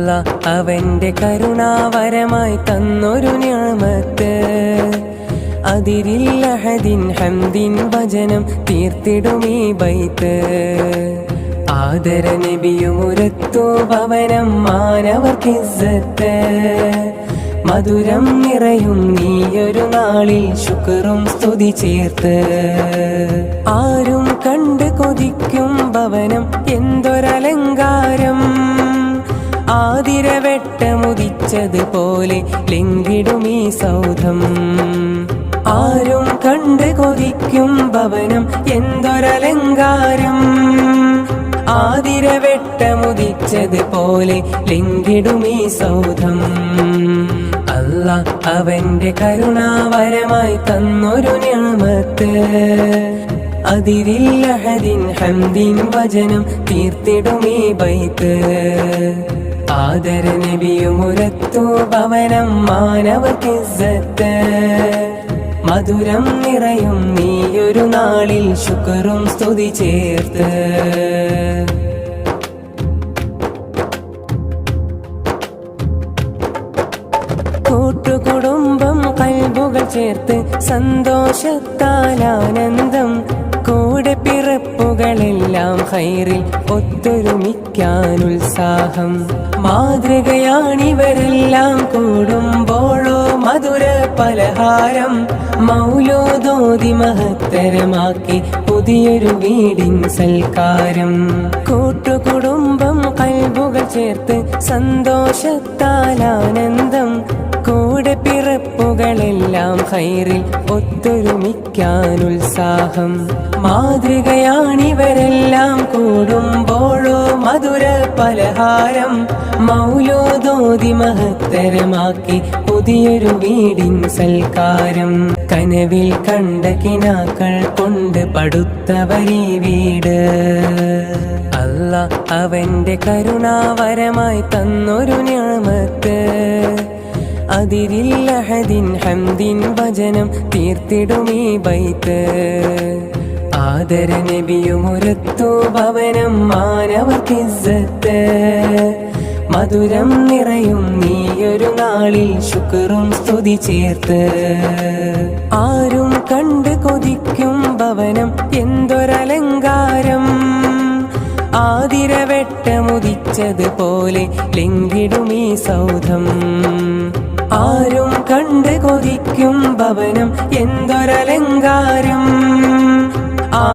അല്ലാഹ് അവന്റെ കരുണാവരമായി തന്നൊരു നിഅമത്ത് അതിരില്ലഹദിൻ ഹംദിൻ വചനം തീർത്തിടുമീ ബൈത്ത് ആദര നബിയുമുരത്തു ഭവനം മാനവർക്കിസ്സത്ത് മധുരം നിറയും നീയൊരു നാളിൽ ശുക്റും സ്തുതി ചേർത്ത് ആരും കണ്ട് കൊതിക്കും ഭവനം എന്തൊരലങ്കാരം ആതിരവെട്ടമുദിച്ചതുപോലെ ലംഘിടുമീ സൗധം ആരും കണ്ട് കൊതിക്കും ഭവനം എന്തൊരലങ്കാരം ആതിരവെട്ടമുദിച്ചതുപോലെ ലംഘിടുമീ സൗധം അല്ലാഹ് അവന്റെ കരുണാവരമായി തന്നൊരു നിഅമത്ത് അതിരില്ലഹദിൻ ഹംദിൻ വചനം തീർത്തിടുമീ ബൈത്ത് ആദര നബിയുമുരത്തു ഭവനം മാനവർക്കിസ്സത്ത് മധുരം നിറയും നീയൊരു നാളിൽ ശുക്റും സ്തുതി ചേർത്ത് കൂട്ടുകുടുംബം കൽബുകൾ ചേർത്ത് സന്തോഷത്താൽ ആനന്ദം കൂടെ പിറപ്പുകളെല്ലാം ഖൈറിൽ ഒത്തൊരുമിക്കാനുത്സാഹം മാതൃകയാണിവരെല്ലാം കൂടുമ്പോഴോ മധുര പലഹാരം മൗലൂദോതി മഹത്തരമാക്കി പുതിയൊരു വീടിൻ സൽക്കാരം കൂട്ടുകുടുംബം കൽബുകൾ ചേർത്ത് സന്തോഷത്താൽ ആനന്ദം കൂടെ പിറപ്പുകളെല്ലാം ഖൈറിൽ ഒത്തൊരുമിക്കാനുത്സാഹം മാതൃകയാണിവരെല്ലാം കൂടുമ്പോഴോ മധുര പലഹാരം മൗലൂദോതി മഹത്തരമാക്കി പുതിയൊരു വീടിൻ സൽക്കാരം കനവിൽ കണ്ട കിനാക്കൾ കൊണ്ട് പടുത്തവരീ വീട് അല്ലാഹ് അവന്റെ കരുണാവരമായി തന്നൊരു നിഅമത്ത് അതിരില്ലഹദിൻ ഹംദിൻ വചനം തീർത്തിടുമീ ബൈത്ത് ആദര നബിയുമുരത്തു ഭവനം മാനവർക്കിസ്സത്ത് മധുരം നിറയും നീയൊരു നാളിൽ ശുക്റും സ്തുതി ചേർത്ത് ആരും കണ്ട് കൊതിക്കും ഭവനം എന്തൊരലങ്കാരം ആതിരവെട്ടമുദിച്ചതുപോലെ ലംഘിടുമീ സൗധം ആരും കണ്ട് കൊതിക്കും ഭവനം എന്തൊരലങ്കാരം